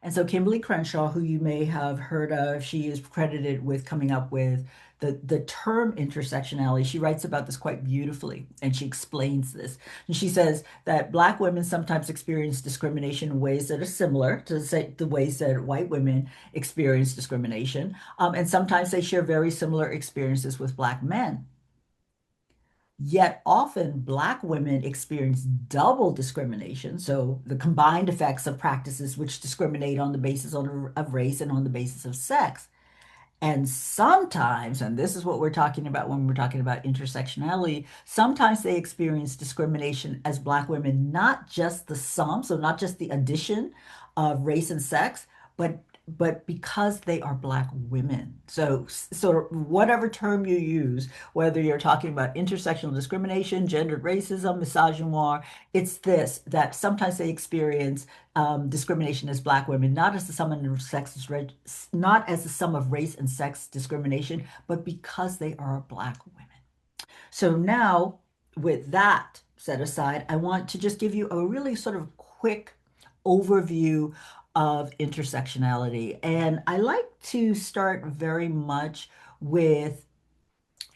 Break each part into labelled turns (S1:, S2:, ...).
S1: And so Kimberly Crenshaw, who you may have heard of, she is credited with coming up with the term intersectionality. She writes about this quite beautifully, and she explains this. And she says that Black women sometimes experience discrimination in ways that are similar to the ways that white women experience discrimination. And sometimes they share very similar experiences with Black men. Yet often Black women experience double discrimination. So the combined effects of practices which discriminate on the basis of race and on the basis of sex. And sometimes, and this is what we're talking about when we're talking about intersectionality, sometimes they experience discrimination as Black women, not just the sum, so not just the addition of race and sex, but because they are Black women. So whatever term you use, whether you're talking about intersectional discrimination, gendered racism, misogynoir, it's this, that sometimes they experience discrimination as Black women, not as the sum of sex, not as the sum of race and sex discrimination, but because they are Black women. So now, with that set aside, I want to just give you a really sort of quick overview of intersectionality. And I like to start very much with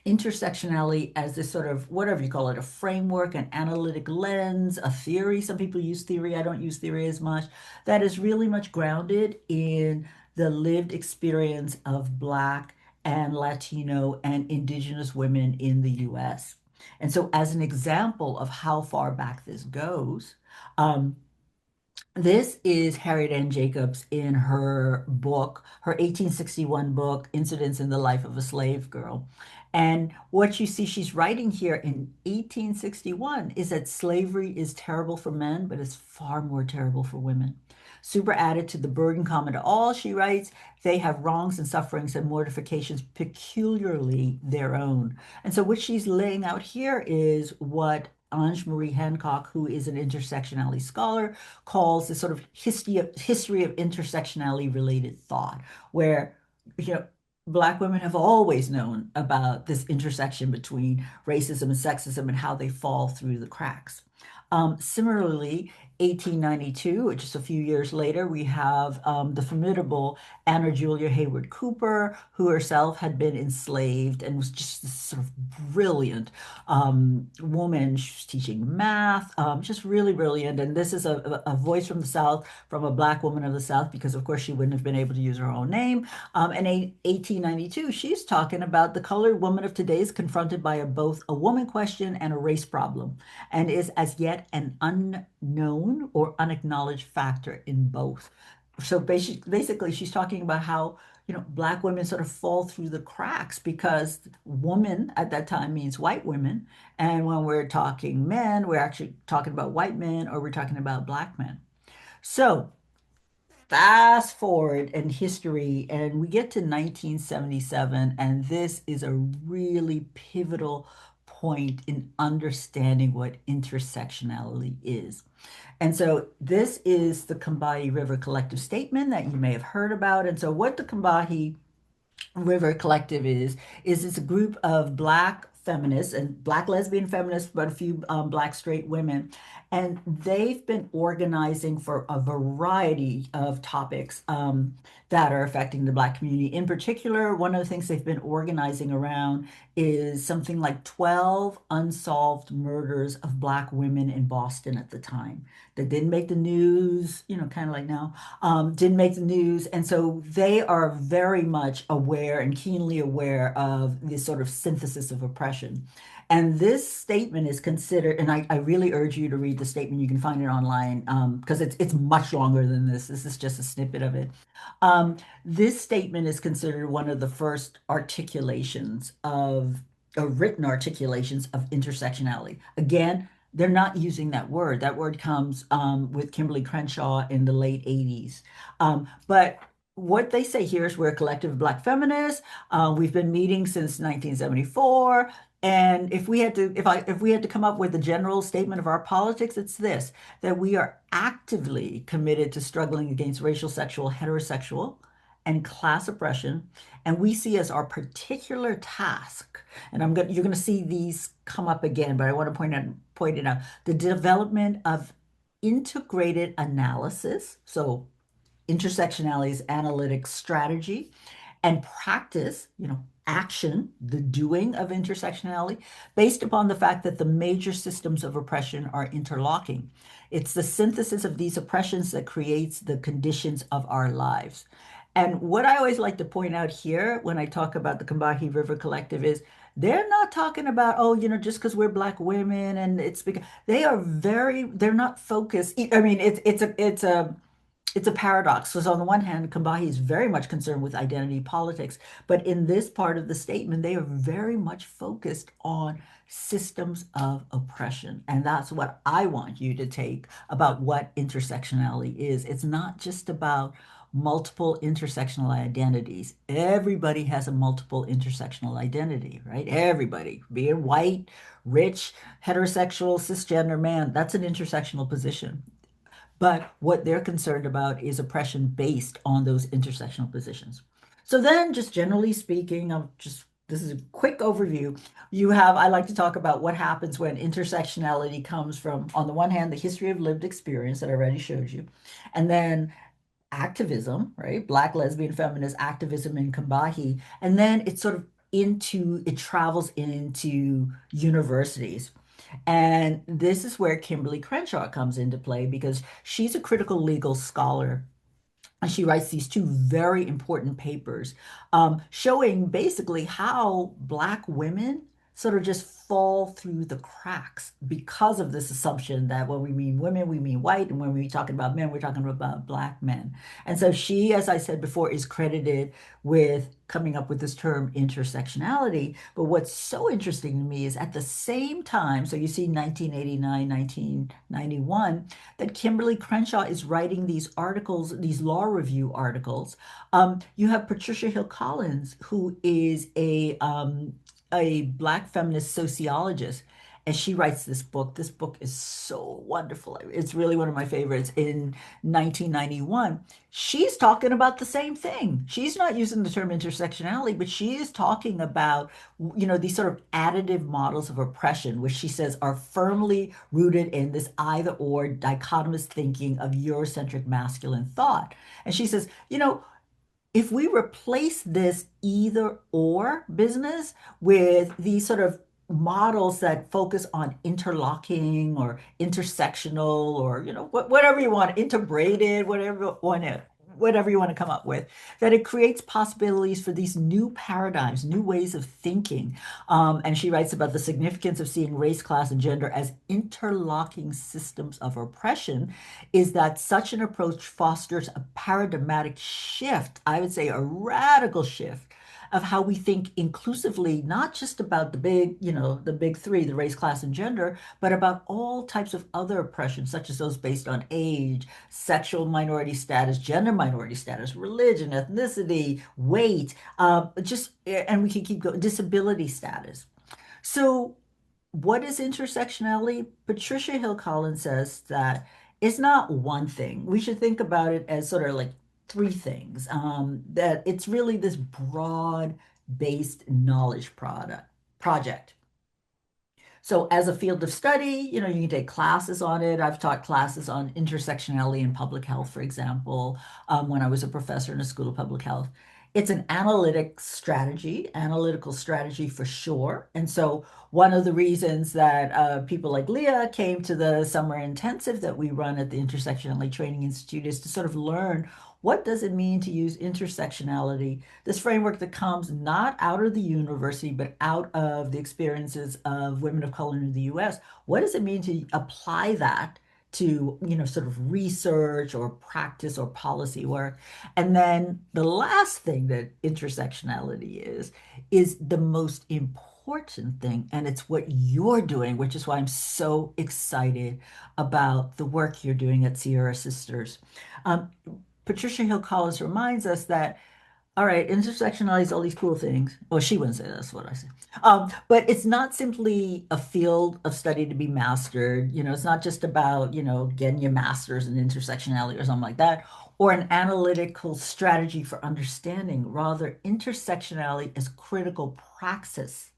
S1: intersectionality as this sort of whatever you call it, a framework, an analytic lens, a theory. Some people use theory. I don't use theory as much. That is really much grounded in the lived experience of Black and Latino and Indigenous women in the US. And so, as an example of how far back this goes, um, this is Harriet Ann Jacobs in her book, her 1861 book, Incidents in the Life of a Slave Girl. And what you see she's writing here in 1861 is that slavery is terrible for men, but it's far more terrible for women. Super added to the burden common to all, she writes, they have wrongs and sufferings and mortifications peculiarly their own. And so what she's laying out here is what Ange Marie Hancock, who is an intersectionality scholar, calls this sort of history of intersectionality related thought, where you know Black women have always known about this intersection between racism and sexism and how they fall through the cracks. Similarly, 1892, just a few years later, we have the formidable Anna Julia Hayward Cooper, who herself had been enslaved and was just this sort of brilliant woman. She was teaching math, just really brilliant. And this is a voice from the South, from a Black woman of the South, because of course she wouldn't have been able to use her own name. In 1892, she's talking about the colored woman of today is confronted by both a woman question and a race problem, and is as yet an unknown or unacknowledged factor in both. So basically, she's talking about how Black women sort of fall through the cracks because woman at that time means white women. And when we're talking men, we're actually talking about white men or we're talking about Black men. So fast forward in history, and we get to 1977, and this is a really pivotal point in understanding what intersectionality is. And so this is the Combahee River Collective Statement that you may have heard about. And so what the Combahee River Collective is it's a group of Black feminists and Black lesbian feminists, but a few Black straight women. And they've been organizing for a variety of topics that are affecting the Black community. In particular, one of the things they've been organizing around is something like 12 unsolved murders of Black women in Boston at the time that didn't make the news, kind of like now, didn't make the news. And so they are very much aware and keenly aware of this sort of synthesis of oppression. And this statement is considered, and I really urge you to read the statement. You can find it online because it's much longer than this. This is just a snippet of it. This statement is considered one of the first articulations of, or written articulations of intersectionality. Again, they're not using that word. That word comes with Kimberly Crenshaw in the late 80s. But what they say here is we're a collective of Black feminists. We've been meeting since 1974. And if we had to come up with a general statement of our politics, it's this, that we are actively committed to struggling against racial, sexual, heterosexual, and class oppression. And we see as our particular task, and you're gonna see these come up again, but I want to point it out, the development of integrated analysis. So intersectionality is analytic strategy, and practice, action, the doing of intersectionality, based upon the fact that the major systems of oppression are interlocking. It's the synthesis of these oppressions that creates the conditions of our lives. And what I always like to point out here when I talk about the Combahee River Collective is they're not talking about, oh, just because we're Black women and it's because they're not focused. I mean, it's a paradox because on the one hand, Combahee is very much concerned with identity politics, but in this part of the statement, they are very much focused on systems of oppression. And that's what I want you to take about what intersectionality is. It's not just about multiple intersectional identities. Everybody has a multiple intersectional identity, right? Everybody, being white, rich, heterosexual, cisgender man, that's an intersectional position. But what they're concerned about is oppression based on those intersectional positions. So then, just generally speaking, this is a quick overview. I like to talk about what happens when intersectionality comes from, on the one hand, the history of lived experience that I already showed you, and then activism, right? Black lesbian feminist activism in Combahee, and then it travels into universities. And this is where Kimberly Crenshaw comes into play because she's a critical legal scholar and she writes these two very important papers showing basically how Black women sort of just fall through the cracks because of this assumption that when we mean women, we mean white, and when we talking about men, we're talking about Black men. And so she, as I said before, is credited with coming up with this term intersectionality. But what's so interesting to me is at the same time, so you see 1989, 1991, that Kimberly Crenshaw is writing these articles, these law review articles. You have Patricia Hill Collins, who is a Black feminist sociologist, and she writes this book. This book is so wonderful. It's really one of my favorites. In 1991, she's talking about the same thing. She's not using the term intersectionality, but she is talking about, these sort of additive models of oppression, which she says are firmly rooted in this either or dichotomous thinking of Eurocentric masculine thought. And she says, if we replace this either or business with these sort of models that focus on interlocking or intersectional or whatever you want, interbraided, whatever you want to come up with, that it creates possibilities for these new paradigms, new ways of thinking. And she writes about the significance of seeing race, class, and gender as interlocking systems of oppression, is that such an approach fosters a paradigmatic shift, I would say a radical shift of how we think inclusively, not just about the big three, the race, class, and gender, but about all types of other oppressions, such as those based on age, sexual minority status, gender minority status, religion, ethnicity, weight, and we can keep going, disability status. So what is intersectionality? Patricia Hill Collins says that it's not one thing. We should think about it as sort of like three things. That it's really this broad-based knowledge project. So as a field of study, you can take classes on it. I've taught classes on intersectionality in public health, for example, when I was a professor in a school of public health. It's an analytical strategy for sure. And so one of the reasons that people like Leah came to the summer intensive that we run at the Intersectionality Training Institute is to sort of learn what does it mean to use intersectionality, this framework that comes not out of the university, but out of the experiences of women of color in the US. What does it mean to apply that to, sort of research or practice or policy work? And then the last thing that intersectionality is the most important thing, and it's what you're doing, which is why I'm so excited about the work you're doing at Sierra Sisters. Um, Patricia Hill Collins reminds us that, all right, intersectionality is all these cool things. Well, she wouldn't say that's what I said. But it's not simply a field of study to be mastered. It's not just about, getting your master's in intersectionality or something like that, or an analytical strategy for understanding. Rather, intersectionality as critical praxis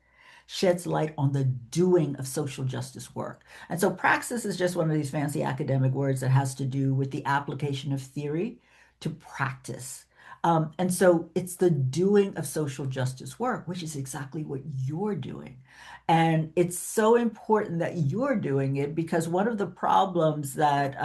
S1: sheds light on the doing of social justice work. And so praxis is just one of these fancy academic words that has to do with the application of theory to practice. And so it's the doing of social justice work, which is exactly what you're doing. And it's so important that you're doing it because one of the problems that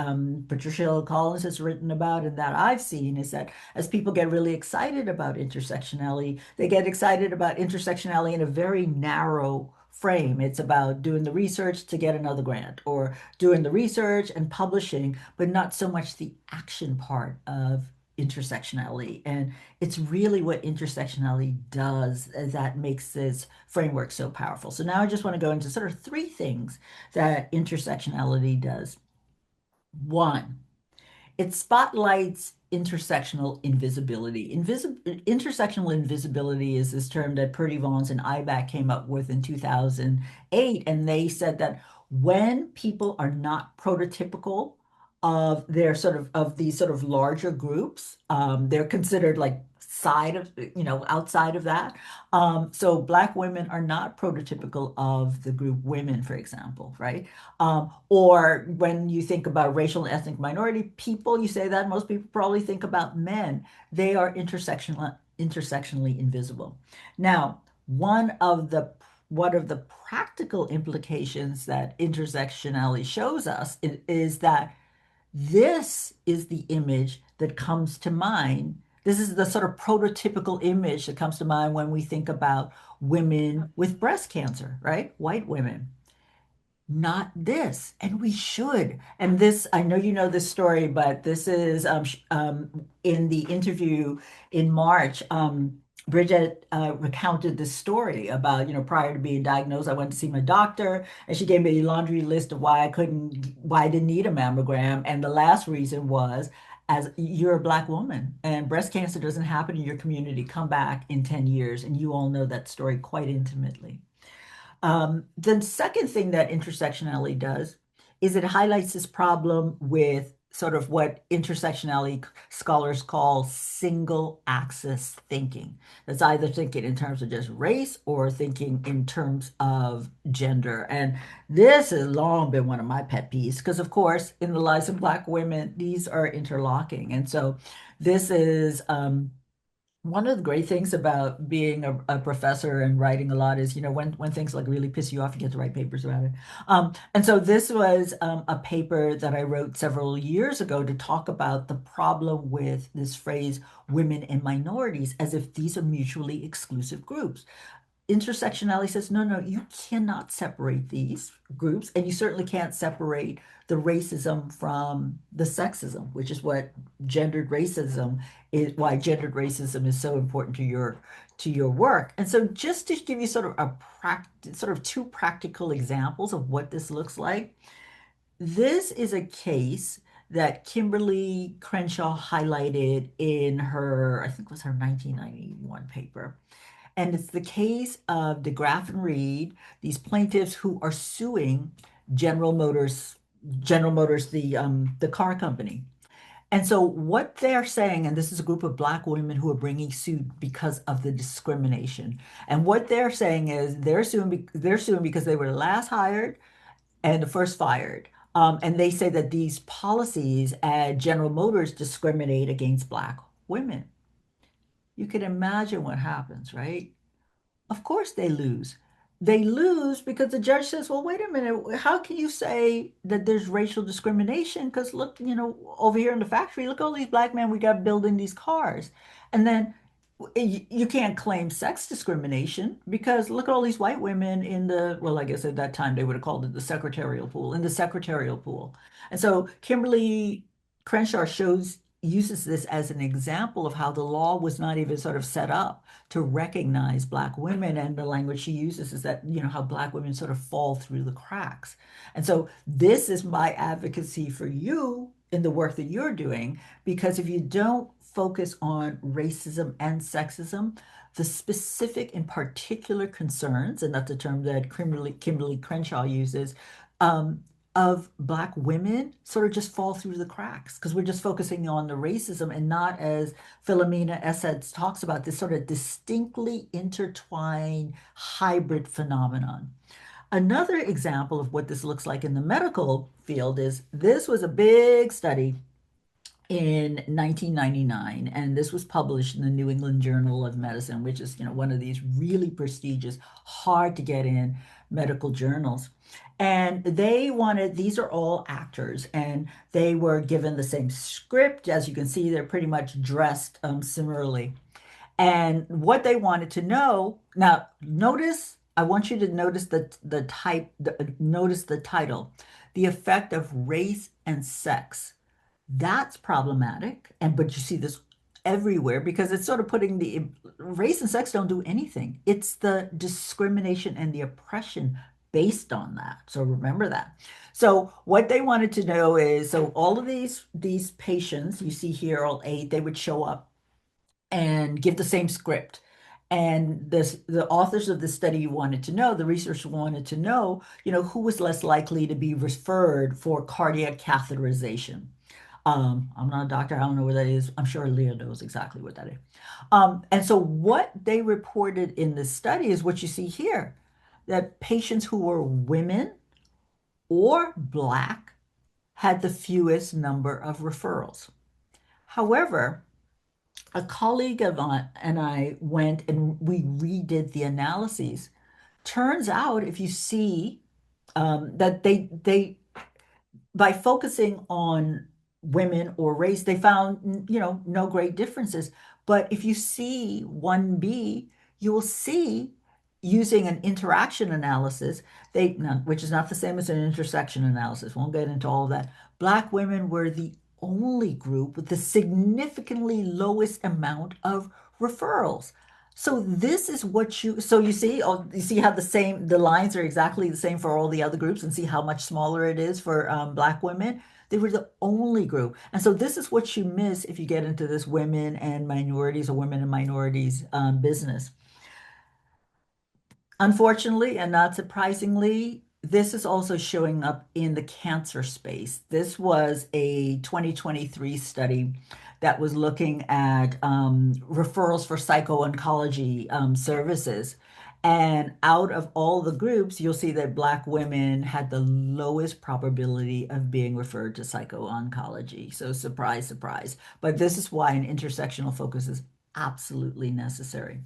S1: Patricia Hill Collins has written about and that I've seen is that as people get really excited about intersectionality, they get excited about intersectionality in a very narrow frame. It's about doing the research to get another grant or doing the research and publishing, but not so much the action part of intersectionality. And it's really what intersectionality does that makes this framework so powerful. So now I just want to go into sort of three things that intersectionality does. One, it spotlights intersectional invisibility. Intersectional invisibility is this term that Purdy Vaughns and IBAC came up with in 2008, and they said that when people are not prototypical of their of these sort of larger groups, they're considered like side of, outside of that. So Black women are not prototypical of the group women, for example, right? Or when you think about racial and ethnic minority people, you say that most people probably think about men. They are intersectionally invisible. Now, one of the practical implications that intersectionality shows us is that this is the image that comes to mind. This is the sort of prototypical image that comes to mind when we think about women with breast cancer, right? White women, not this. And we should. And this, I know you know this story, but this is in the interview in March. Bridget recounted this story about, prior to being diagnosed, I went to see my doctor, and she gave me a laundry list of why I didn't need a mammogram. And the last reason was, as you're a Black woman and breast cancer doesn't happen in your community, come back in 10 years. And you all know that story quite intimately. The second thing that intersectionality does is it highlights this problem with sort of what intersectionality scholars call single axis thinking. That's either thinking in terms of just race or thinking in terms of gender. And this has long been one of my pet peeves because, of course, in the lives of Black women, these are interlocking. And so this is one of the great things about being a professor and writing a lot is, when things like really piss you off, you get to write papers about it. And so this was a paper that I wrote several years ago to talk about the problem with this phrase, women and minorities, as if these are mutually exclusive groups. Intersectionality says, no, no, you cannot separate these groups, and you certainly can't separate the racism from the sexism, which is what gendered racism is, why gendered racism is so important to your work. And so just to give you sort of sort of two practical examples of what this looks like, this is a case that Kimberly Crenshaw highlighted in her, I think it was her 1991 paper. And it's the case of DeGraff and Reed, these plaintiffs who are suing General Motors, General Motors, the car company. And so what they're saying, and this is a group of Black women who are bringing suit because of the discrimination. And what they're saying is they're suing because they were last hired and the first fired. And they say that these policies at General Motors discriminate against Black women. You can imagine what happens, right? Of course they lose. They lose because the judge says, well, wait a minute, how can you say that there's racial discrimination? Because look, over here in the factory, look at all these Black men we got building these cars. And then you can't claim sex discrimination because look at all these white women in the, well, I guess at that time they would have called it the secretarial pool, in the secretarial pool. And so Kimberly Crenshaw uses this as an example of how the law was not even sort of set up to recognize Black women. And the language she uses is that, how Black women sort of fall through the cracks. And so this is my advocacy for you in the work that you're doing, because if you don't focus on racism and sexism, the specific and particular concerns, and that's a term that Kimberly Crenshaw uses, of Black women sort of just fall through the cracks because we're just focusing on the racism and not, as Philomena Essex talks about, this sort of distinctly intertwined hybrid phenomenon. Another example of what this looks like in the medical field is this was a big study in 1999, and this was published in the New England Journal of Medicine, which is, one of these really prestigious, hard to get in medical journals. And they wanted, these are all actors, and they were given the same script. As you can see, they're pretty much dressed similarly. And what they wanted to know, now notice, I want you to notice notice the title, the effect of race and sex. That's problematic. And but you see this everywhere because it's sort of putting the race and sex don't do anything. It's the discrimination and the oppression based on that. So remember that. So what they wanted to know is, so all of these patients you see here, all eight, they would show up and give the same script. And the authors of the study wanted to know, the researchers wanted to know, who was less likely to be referred for cardiac catheterization. I'm not a doctor. I don't know what that is. I'm sure Leah knows exactly what that is. And so what they reported in this study is what you see here, that patients who were women or Black had the fewest number of referrals. However, a colleague of mine and I went and we redid the analyses. Turns out, if you see that they by focusing on women or race, they found, no great differences. But if you see 1B, you will see using an interaction analysis, which is not the same as an intersection analysis. Won't get into all of that. Black women were the only group with the significantly lowest amount of referrals. So this is what so you see, you see how the lines are exactly the same for all the other groups and see how much smaller it is for Black women. They were the only group. And so this is what you miss if you get into this women and minorities or women and minorities business. Unfortunately, and not surprisingly, this is also showing up in the cancer space. This was a 2023 study that was looking at referrals for psycho-oncology services. And out of all the groups, you'll see that Black women had the lowest probability of being referred to psycho-oncology. So surprise, surprise. But this is why an intersectional focus is absolutely necessary.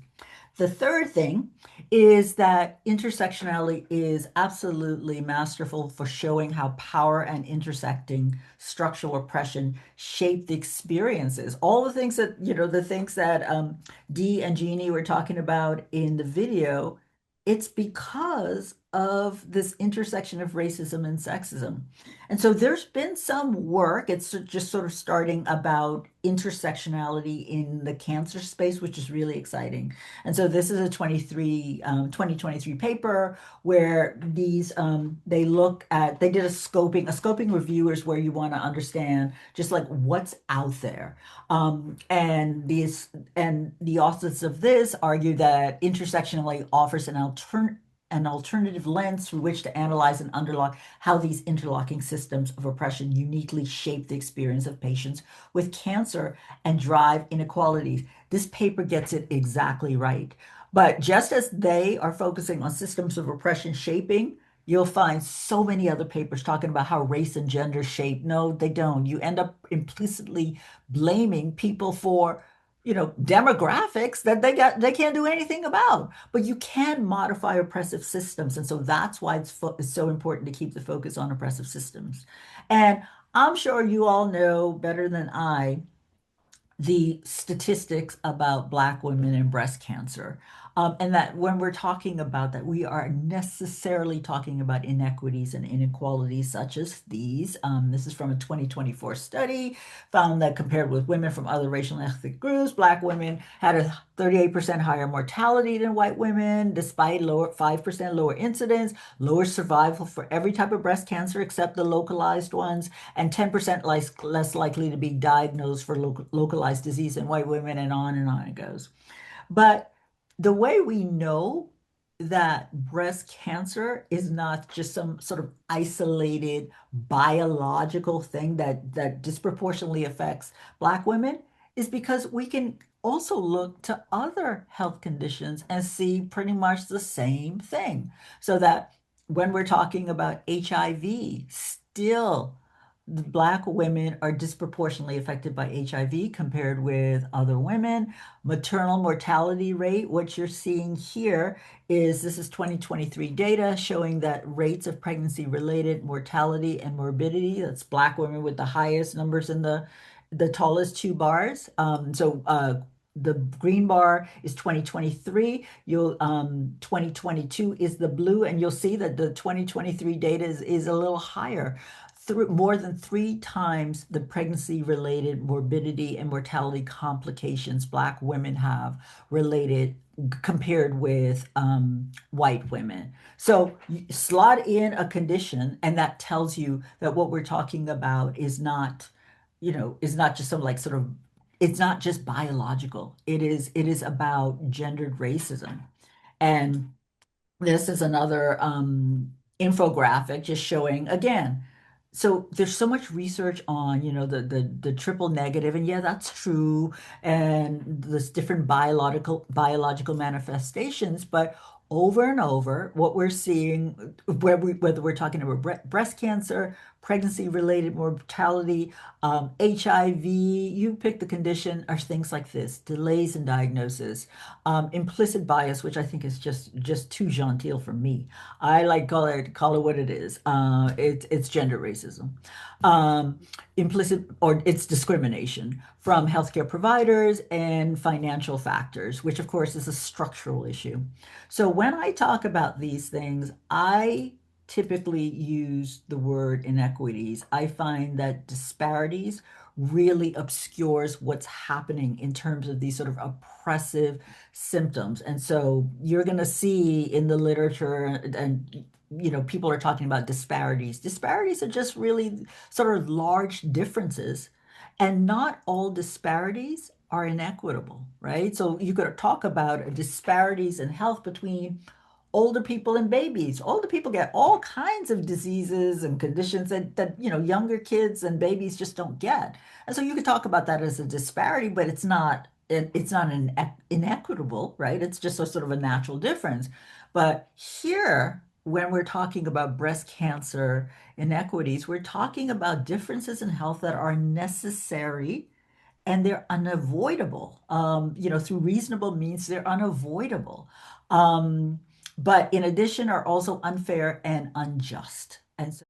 S1: The third thing is that intersectionality is absolutely masterful for showing how power and intersecting structural oppression shape the experiences. All the things that, the things that Dee and Jeannie were talking about in the video, it's because of this intersection of racism and sexism. And so there's been some work, it's just sort of starting about intersectionality in the cancer space, which is really exciting. And so this is a 2023 paper where they did a scoping review is where you want to understand just like what's out there. And the authors of this argue that intersectionality offers an alternative lens through which to analyze and underlock how these interlocking systems of oppression uniquely shape the experience of patients with cancer and drive inequalities. This paper gets it exactly right. But just as they are focusing on systems of oppression shaping, you'll find so many other papers talking about how race and gender shape. No, they don't. You end up implicitly blaming people for, demographics that they can't do anything about. But you can modify oppressive systems. And so that's why it's so important to keep the focus on oppressive systems. And I'm sure you all know better than I the statistics about Black women and breast cancer. And that when we're talking about that, we are necessarily talking about inequities and inequalities such as these. This is from a 2024 study found that compared with women from other racial and ethnic groups, Black women had a 38% higher mortality than white women, despite 5% lower incidence, lower survival for every type of breast cancer except the localized ones, and 10% less likely to be diagnosed for localized disease in white women, and on it goes. But the way we know that breast cancer is not just some sort of isolated biological thing that disproportionately affects Black women is because we can also look to other health conditions and see pretty much the same thing. So that when we're talking about HIV, still Black women are disproportionately affected by HIV compared with other women. Maternal mortality rate, what you're seeing here is this is 2023 data showing that rates of pregnancy-related mortality and morbidity, that's Black women with the highest numbers in the tallest two bars. The green bar is 2023. 2022 is the blue, and you'll see that the 2023 data is a little higher, through more than 3 times the pregnancy-related morbidity and mortality complications Black women have related compared with white women. So you slot in a condition, and that tells you that what we're talking about is not, is not just some like sort of, it's not just biological. It is about gendered racism. And this is another infographic just showing again. So there's so much research on, the triple negative, and yeah, that's true, and this different biological manifestations, but over and over, what we're seeing, whether we're talking about breast cancer, pregnancy-related mortality, HIV, you pick the condition, are things like this: delays in diagnosis, implicit bias, which I think is just too genteel for me. I like call it what it is. It's gender racism. Um, Implicit, or it's discrimination from healthcare providers and financial factors, which of course is a structural issue. So when I talk about these things, I typically use the word inequities. I find that disparities really obscures what's happening in terms of these sort of oppressive symptoms. And so you're going to see in the literature, and people are talking about disparities. Disparities are just really sort of large differences, and not all disparities are inequitable, right? So you could talk about disparities in health between older people and babies. Older people get all kinds of diseases and conditions that younger kids and babies just don't get. And so you could talk about that as a disparity, but it's not an inequitable, right? It's just a sort of a natural difference. But here, when we're talking about breast cancer inequities, we're talking about differences in health that are necessary and they're unavoidable. Through reasonable means, they're unavoidable. Um, but in addition, are also unfair and unjust. And so